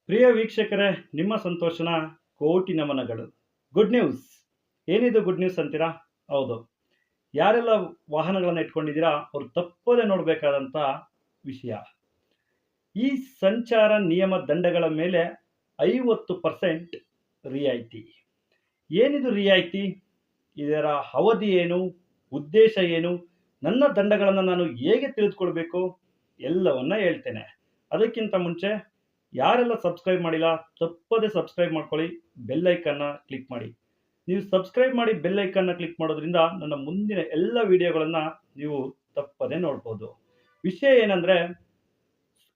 ಪ್ರಿಯ ವೀಕ್ಷಕರೇ, ನಿಮ್ಮ ಸಂತೋಷನ ಕೋಟಿ ನಮನಗಳು. Good news. ಏನಿದು ಗುಡ್ ನ್ಯೂಸ್ ಅಂತೀರಾ? ಹೌದು, ಯಾರೆಲ್ಲ ವಾಹನಗಳನ್ನು ಇಟ್ಕೊಂಡಿದ್ದೀರಾ ಅವರು ತಪ್ಪದೆ ನೋಡಬೇಕಾದಂಥ ವಿಷಯ. ಈ ಸಂಚಾರ ನಿಯಮ ದಂಡಗಳ ಮೇಲೆ 50% ರಿಯಾಯಿತಿ. ಏನಿದು ರಿಯಾಯಿತಿ? ಇದರ ಅವಧಿ ಏನು? ಉದ್ದೇಶ ಏನು? ನನ್ನ ದಂಡಗಳನ್ನು ನಾನು ಹೇಗೆ ತಿಳಿದುಕೊಳ್ಬೇಕು? ಎಲ್ಲವನ್ನ ಹೇಳ್ತೇನೆ. ಅದಕ್ಕಿಂತ ಮುಂಚೆ ಯಾರೆಲ್ಲ ಸಬ್ಸ್ಕ್ರೈಬ್ ಮಾಡಿಲ್ಲ ತಪ್ಪದೆ ಸಬ್ಸ್ಕ್ರೈಬ್ ಮಾಡ್ಕೊಳ್ಳಿ, ಬೆಲ್ ಐಕನ್ನ ಕ್ಲಿಕ್ ಮಾಡಿ. ನೀವು ಸಬ್ಸ್ಕ್ರೈಬ್ ಮಾಡಿ ಬೆಲ್ ಐಕನ್ನ ಕ್ಲಿಕ್ ಮಾಡೋದ್ರಿಂದ ನನ್ನ ಮುಂದಿನ ಎಲ್ಲ ವಿಡಿಯೋಗಳನ್ನು ನೀವು ತಪ್ಪದೆ ನೋಡ್ಬೋದು. ವಿಷಯ ಏನಂದರೆ,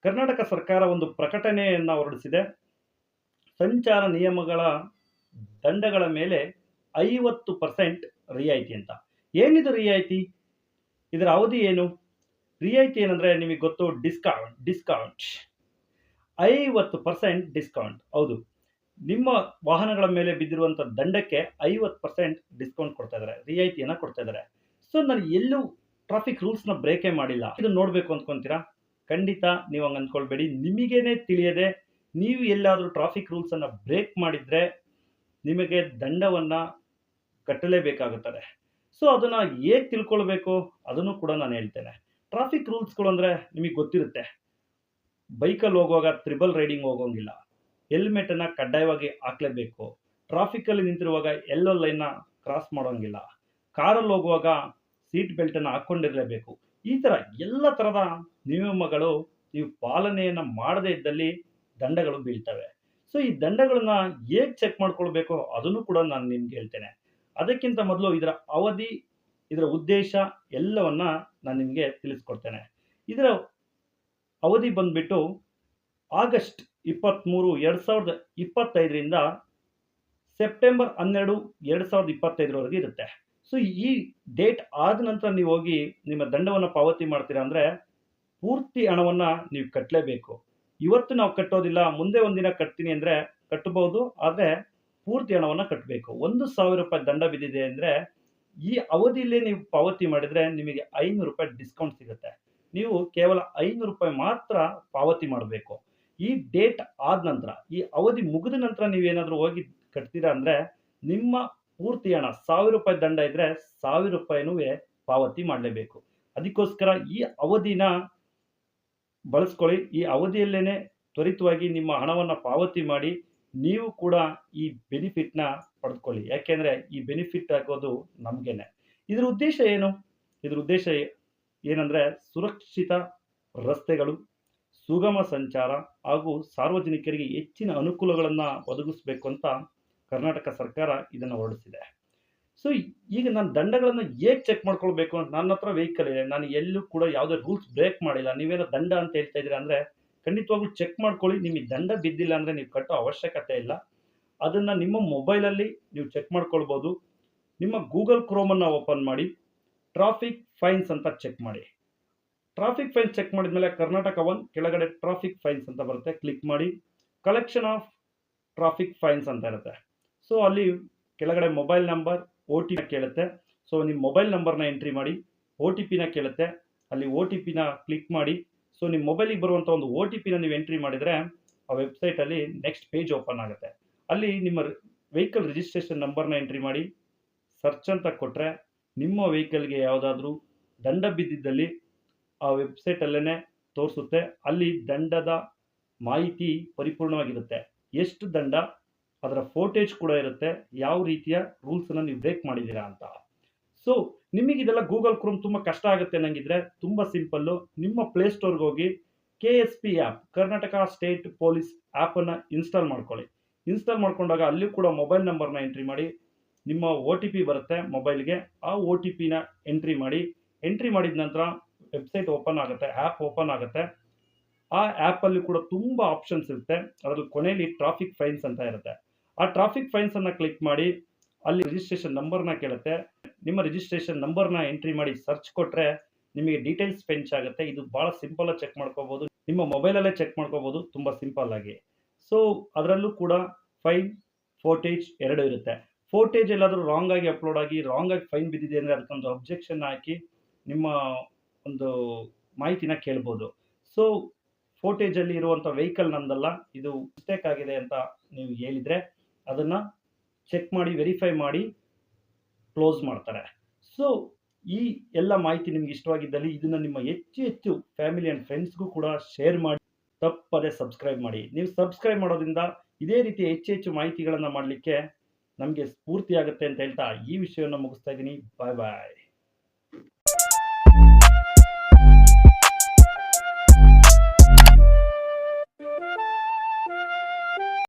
ಕರ್ನಾಟಕ ಸರ್ಕಾರ ಒಂದು ಪ್ರಕಟಣೆಯನ್ನು ಹೊರಡಿಸಿದೆ. ಸಂಚಾರ ನಿಯಮಗಳ ದಂಡಗಳ ಮೇಲೆ 50% ರಿಯಾಯಿತಿ ಅಂತ. ಏನಿದು ರಿಯಾಯಿತಿ? ಇದರ ಅವಧಿ ಏನು? ರಿಯಾಯಿತಿ ಏನಂದರೆ ನಿಮಗೆ ಗೊತ್ತು, ಡಿಸ್ಕೌಂಟ್ 50% ಡಿಸ್ಕೌಂಟ್. ಹೌದು, ನಿಮ್ಮ ವಾಹನಗಳ ಮೇಲೆ ಬಿದ್ದಿರುವಂಥ ದಂಡಕ್ಕೆ 50% ಡಿಸ್ಕೌಂಟ್ ಕೊಡ್ತಾ ಇದ್ದಾರೆ, ರಿಯಾಯಿತಿಯನ್ನು ಕೊಡ್ತಾ ಇದ್ದಾರೆ. ಸೊ ನಾನು ಎಲ್ಲೂ ಟ್ರಾಫಿಕ್ ರೂಲ್ಸ್ನ ಬ್ರೇಕೇ ಮಾಡಿಲ್ಲ. ಇದನ್ನು ನೋಡಬೇಕು ಅಂದ್ಕೊತೀರಾ? ಖಂಡಿತ ನೀವು ಹಂಗೆ ಅಂದ್ಕೊಳ್ಬೇಡಿ. ನಿಮಗೇನೆ ತಿಳಿಯದೆ ನೀವು ಎಲ್ಲಾದರೂ ಟ್ರಾಫಿಕ್ ರೂಲ್ಸನ್ನು ಬ್ರೇಕ್ ಮಾಡಿದರೆ ನಿಮಗೆ ದಂಡವನ್ನು ಕಟ್ಟಲೇಬೇಕಾಗುತ್ತದೆ. ಸೊ ಅದನ್ನು ಹೇಗೆ ತಿಳ್ಕೊಳ್ಬೇಕು ಅದನ್ನು ಕೂಡ ನಾನು ಹೇಳ್ತೇನೆ. ಟ್ರಾಫಿಕ್ ರೂಲ್ಸ್ಗಳು ಅಂದರೆ ನಿಮಗೆ ಗೊತ್ತಿರುತ್ತೆ. ಬೈಕಲ್ಲಿ ಹೋಗುವಾಗ ತ್ರಿಬಲ್ ರೈಡಿಂಗ್ ಹೋಗೋಂಗಿಲ್ಲ, ಹೆಲ್ಮೆಟನ್ನು ಕಡ್ಡಾಯವಾಗಿ ಹಾಕಲೇಬೇಕು, ಟ್ರಾಫಿಕಲ್ಲಿ ನಿಂತಿರುವಾಗ ಎಲ್ಲೋ ಲೈನ್ನ ಕ್ರಾಸ್ ಮಾಡೋಂಗಿಲ್ಲ, ಕಾರಲ್ಲಿ ಹೋಗುವಾಗ ಸೀಟ್ ಬೆಲ್ಟನ್ನು ಹಾಕ್ಕೊಂಡಿರಲೇಬೇಕು. ಈ ಥರ ಎಲ್ಲ ಥರದ ನಿಯಮಗಳು ನೀವು ಪಾಲನೆಯನ್ನು ಮಾಡದೇ ಇದ್ದಲ್ಲಿ ದಂಡಗಳು ಬೀಳ್ತವೆ. ಸೊ ಈ ದಂಡಗಳನ್ನ ಹೇಗೆ ಚೆಕ್ ಮಾಡ್ಕೊಳ್ಬೇಕು ಅದನ್ನು ಕೂಡ ನಾನು ನಿಮ್ಗೆ ಹೇಳ್ತೇನೆ. ಅದಕ್ಕಿಂತ ಮೊದಲು ಇದರ ಅವಧಿ, ಇದರ ಉದ್ದೇಶ ಎಲ್ಲವನ್ನ ನಾನು ನಿಮಗೆ ತಿಳಿಸ್ಕೊಡ್ತೇನೆ. ಇದರ ಅವಧಿ ಬಂದ್ಬಿಟ್ಟು ಆಗಸ್ಟ್ 23, 2025ರಿಂದ ಸೆಪ್ಟೆಂಬರ್ 12, 2025ರವರೆಗೆ ಇರುತ್ತೆ. ಸೊ ಈ ಡೇಟ್ ಆದ ನಂತರ ನೀವು ಹೋಗಿ ನಿಮ್ಮ ದಂಡವನ್ನು ಪಾವತಿ ಮಾಡ್ತೀರಾ ಅಂದರೆ ಪೂರ್ತಿ ಹಣವನ್ನು ನೀವು ಕಟ್ಟಲೇಬೇಕು. ಇವತ್ತು ನಾವು ಕಟ್ಟೋದಿಲ್ಲ, ಮುಂದೆ ಒಂದಿನ ಕಟ್ತೀನಿ ಅಂದರೆ ಕಟ್ಟಬಹುದು, ಆದರೆ ಪೂರ್ತಿ ಹಣವನ್ನು ಕಟ್ಟಬೇಕು. 1,000 ರೂಪಾಯಿ ದಂಡ ಬಿದ್ದಿದೆ ಅಂದರೆ ಈ ಅವಧಿಯಲ್ಲೇ ನೀವು ಪಾವತಿ ಮಾಡಿದರೆ ನಿಮಗೆ 500 ರೂಪಾಯಿ ಡಿಸ್ಕೌಂಟ್ ಸಿಗುತ್ತೆ. ನೀವು ಕೇವಲ 500 ರೂಪಾಯಿ ಮಾತ್ರ ಪಾವತಿ ಮಾಡಬೇಕು. ಈ ಡೇಟ್ ಆದ ನಂತರ, ಈ ಅವಧಿ ಮುಗಿದ ನಂತರ ನೀವೇನಾದರೂ ಹೋಗಿ ಕಟ್ತೀರಾ ಅಂದರೆ ನಿಮ್ಮ ಪೂರ್ತಿ ಹಣ 1,000 ರೂಪಾಯಿ ದಂಡ ಇದ್ದರೆ 1,000 ರೂಪಾಯಿನೂ ಪಾವತಿ ಮಾಡಲೇಬೇಕು. ಅದಕ್ಕೋಸ್ಕರ ಈ ಅವಧಿನ ಬಳಸ್ಕೊಳ್ಳಿ. ಈ ಅವಧಿಯಲ್ಲೇನೆ ತ್ವರಿತವಾಗಿ ನಿಮ್ಮ ಹಣವನ್ನು ಪಾವತಿ ಮಾಡಿ ನೀವು ಕೂಡ ಈ ಬೆನಿಫಿಟ್ನ ಪಡೆದುಕೊಳ್ಳಿ. ಯಾಕೆಂದರೆ ಈ ಬೆನಿಫಿಟ್ ಆಗೋದು ನಮಗೇನೆ. ಇದರ ಉದ್ದೇಶ ಏನು? ಇದರ ಉದ್ದೇಶ ಏನಂದರೆ ಸುರಕ್ಷಿತ ರಸ್ತೆಗಳು, ಸುಗಮ ಸಂಚಾರ ಹಾಗೂ ಸಾರ್ವಜನಿಕರಿಗೆ ಹೆಚ್ಚಿನ ಅನುಕೂಲಗಳನ್ನು ಒದಗಿಸಬೇಕು ಅಂತ ಕರ್ನಾಟಕ ಸರ್ಕಾರ ಇದನ್ನು ಹೊರಡಿಸಿದೆ. ಸೊ ಈಗ ನಾನು ದಂಡಗಳನ್ನು ಹೇಗೆ ಚೆಕ್ ಮಾಡ್ಕೊಳ್ಬೇಕು? ನನ್ನ ಹತ್ರ ವೆಹಿಕಲ್ ಇದೆ, ನಾನು ಎಲ್ಲೂ ಕೂಡ ಯಾವುದೇ ರೂಲ್ಸ್ ಬ್ರೇಕ್ ಮಾಡಿಲ್ಲ, ನೀವೇನೋ ದಂಡ ಅಂತ ಹೇಳ್ತಾ ಇದ್ದೀರಾ ಅಂದರೆ ಖಂಡಿತವಾಗ್ಲೂ ಚೆಕ್ ಮಾಡ್ಕೊಳ್ಳಿ. ನಿಮಗೆ ದಂಡ ಬಿದ್ದಿಲ್ಲ ಅಂದರೆ ನೀವು ಕಟ್ಟೋ ಅವಶ್ಯಕತೆ ಇಲ್ಲ. ಅದನ್ನು ನಿಮ್ಮ ಮೊಬೈಲಲ್ಲಿ ನೀವು ಚೆಕ್ ಮಾಡ್ಕೊಳ್ಬೋದು. ನಿಮ್ಮ ಗೂಗಲ್ ಕ್ರೋಮನ್ನು ಓಪನ್ ಮಾಡಿ, ಟ್ರಾಫಿಕ್ ಫೈನ್ಸ್ ಅಂತ ಚೆಕ್ ಮಾಡಿ. ಟ್ರಾಫಿಕ್ ಫೈನ್ಸ್ ಚೆಕ್ ಮಾಡಿದ್ಮೇಲೆ ಕರ್ನಾಟಕ 1 ಕೆಳಗಡೆ ಟ್ರಾಫಿಕ್ ಫೈನ್ಸ್ ಅಂತ ಬರುತ್ತೆ, ಕ್ಲಿಕ್ ಮಾಡಿ. ಕಲೆಕ್ಷನ್ ಆಫ್ ಟ್ರಾಫಿಕ್ ಫೈನ್ಸ್ ಅಂತ ಇರುತ್ತೆ. ಸೊ ಅಲ್ಲಿ ಕೆಳಗಡೆ ಮೊಬೈಲ್ ನಂಬರ್, OTP ಕೇಳುತ್ತೆ. ಸೊ ನಿಮ್ಮ ಮೊಬೈಲ್ ನಂಬರ್ನ ಎಂಟ್ರಿ ಮಾಡಿ. OTPನ ಕೇಳುತ್ತೆ, ಅಲ್ಲಿ OTPನ ಕ್ಲಿಕ್ ಮಾಡಿ. ಸೊ ನಿಮ್ಮ ಮೊಬೈಲಿಗೆ ಬರುವಂಥ ಒಂದು OTPನ ನೀವು ಎಂಟ್ರಿ ಮಾಡಿದರೆ ಆ ವೆಬ್ಸೈಟಲ್ಲಿ ನೆಕ್ಸ್ಟ್ ಪೇಜ್ ಓಪನ್ ಆಗುತ್ತೆ. ಅಲ್ಲಿ ನಿಮ್ಮ ವೆಹಿಕಲ್ ರಿಜಿಸ್ಟ್ರೇಷನ್ ನಂಬರ್ನ ಎಂಟ್ರಿ ಮಾಡಿ ಸರ್ಚ್ ಅಂತ ಕೊಟ್ಟರೆ ನಿಮ್ಮ ವೆಹಿಕಲ್ಗೆ ಯಾವುದಾದ್ರೂ ದಂಡ ಬಿದ್ದಿದ್ದಲ್ಲಿ ಆ ವೆಬ್ಸೈಟಲ್ಲೇ ತೋರಿಸುತ್ತೆ. ಅಲ್ಲಿ ದಂಡದ ಮಾಹಿತಿ ಪರಿಪೂರ್ಣವಾಗಿರುತ್ತೆ. ಎಷ್ಟು ದಂಡ, ಅದರ ಫೋಟೇಜ್ ಕೂಡ ಇರುತ್ತೆ, ಯಾವ ರೀತಿಯ ರೂಲ್ಸನ್ನು ನೀವು ಬ್ರೇಕ್ ಮಾಡಿದ್ದೀರಾ ಅಂತ. ಸೊ ನಿಮಗಿದೆಲ್ಲ ಗೂಗಲ್ ಕ್ರೋಮ್ ತುಂಬ ಕಷ್ಟ ಆಗುತ್ತೆ ನನಗಿದ್ರೆ ತುಂಬ ಸಿಂಪಲ್ಲು. ನಿಮ್ಮ ಪ್ಲೇಸ್ಟೋರ್ಗೆ ಹೋಗಿ KSP app, Karnataka state police ಆ್ಯಪನ್ನು ಇನ್ಸ್ಟಾಲ್ ಮಾಡ್ಕೊಳ್ಳಿ. ಇನ್ಸ್ಟಾಲ್ ಮಾಡ್ಕೊಂಡಾಗ ಅಲ್ಲಿಯೂ ಕೂಡ ಮೊಬೈಲ್ ನಂಬರ್ನ ಎಂಟ್ರಿ ಮಾಡಿ, ನಿಮ್ಮ OTP ಬರುತ್ತೆ ಮೊಬೈಲ್ಗೆ, ಆ OTPನ ಎಂಟ್ರಿ ಮಾಡಿ. ಎಂಟ್ರಿ ಮಾಡಿದ ನಂತರ ವೆಬ್ಸೈಟ್ ಓಪನ್ ಆಗುತ್ತೆ, ಆ್ಯಪ್ ಓಪನ್ ಆಗುತ್ತೆ. ಆ ಆ್ಯಪಲ್ಲಿ ಕೂಡ ತುಂಬ ಆಪ್ಷನ್ಸ್ ಇರುತ್ತೆ. ಅದರಲ್ಲಿ ಕೊನೆಯಲ್ಲಿ ಟ್ರಾಫಿಕ್ ಫೈನ್ಸ್ ಅಂತ ಇರುತ್ತೆ. ಆ ಟ್ರಾಫಿಕ್ ಫೈನ್ಸನ್ನು ಕ್ಲಿಕ್ ಮಾಡಿ. ಅಲ್ಲಿ ರಿಜಿಸ್ಟ್ರೇಷನ್ ನಂಬರ್ನ ಕೇಳುತ್ತೆ, ನಿಮ್ಮ ರಿಜಿಸ್ಟ್ರೇಷನ್ ನಂಬರ್ನ ಎಂಟ್ರಿ ಮಾಡಿ ಸರ್ಚ್ ಕೊಟ್ಟರೆ ನಿಮಗೆ ಡೀಟೇಲ್ಸ್ ಫೆಂಚ್ ಆಗುತ್ತೆ. ಇದು ಭಾಳ ಸಿಂಪಲಾಗಿ ಚೆಕ್ ಮಾಡ್ಕೋಬೋದು, ನಿಮ್ಮ ಮೊಬೈಲಲ್ಲೇ ಚೆಕ್ ಮಾಡ್ಕೋಬೋದು ತುಂಬ ಸಿಂಪಲ್ ಆಗಿ. ಸೊ ಅದರಲ್ಲೂ ಕೂಡ ಫೈನ್, ಫೋಟೇಜ್ ಎರಡೂ ಇರುತ್ತೆ. ಫೋಟೇಜ್ ಎಲ್ಲಾದರೂ ರಾಂಗ್ ಆಗಿ ಅಪ್ಲೋಡ್ ಆಗಿ ರಾಂಗ್ ಆಗಿ ಫೈನ್ ಬಿದ್ದಿದೆ ಅಂದರೆ ಅದಕ್ಕೊಂದು ಅಬ್ಜೆಕ್ಷನ್ ಹಾಕಿ ನಿಮ್ಮ ಒಂದು ಮಾಹಿತಿನ ಕೇಳ್ಬೋದು. ಸೊ ಫೋಟೇಜಲ್ಲಿ ಇರುವಂಥ ವೆಹಿಕಲ್ ನಂದಲ್ಲ, ಇದು ಮಿಸ್ಟೇಕ್ ಆಗಿದೆ ಅಂತ ನೀವು ಹೇಳಿದರೆ ಅದನ್ನು ಚೆಕ್ ಮಾಡಿ ವೆರಿಫೈ ಮಾಡಿ ಕ್ಲೋಸ್ ಮಾಡ್ತಾರೆ. ಸೊ ಈ ಎಲ್ಲ ಮಾಹಿತಿ ನಿಮ್ಗೆ ಇಷ್ಟವಾಗಿದ್ದಲ್ಲಿ ಇದನ್ನು ನಿಮ್ಮ ಹೆಚ್ಚು ಹೆಚ್ಚು ಫ್ಯಾಮಿಲಿ ಆ್ಯಂಡ್ ಫ್ರೆಂಡ್ಸ್ಗೂ ಕೂಡ ಶೇರ್ ಮಾಡಿ. ತಪ್ಪದೆ ಸಬ್ಸ್ಕ್ರೈಬ್ ಮಾಡಿ. ನೀವು ಸಬ್ಸ್ಕ್ರೈಬ್ ಮಾಡೋದ್ರಿಂದ ಇದೇ ರೀತಿ ಹೆಚ್ಚು ಹೆಚ್ಚು ಮಾಹಿತಿಗಳನ್ನು ಮಾಡಲಿಕ್ಕೆ ನಮಗೆ ಸ್ಫೂರ್ತಿಯಾಗುತ್ತೆ ಅಂತ ಹೇಳ್ತಾ ಈ ವಿಷಯವನ್ನು ಮುಗಿಸ್ತಾ ಇದ್ದೀನಿ. ಬಾಯ್ ಬಾಯ್.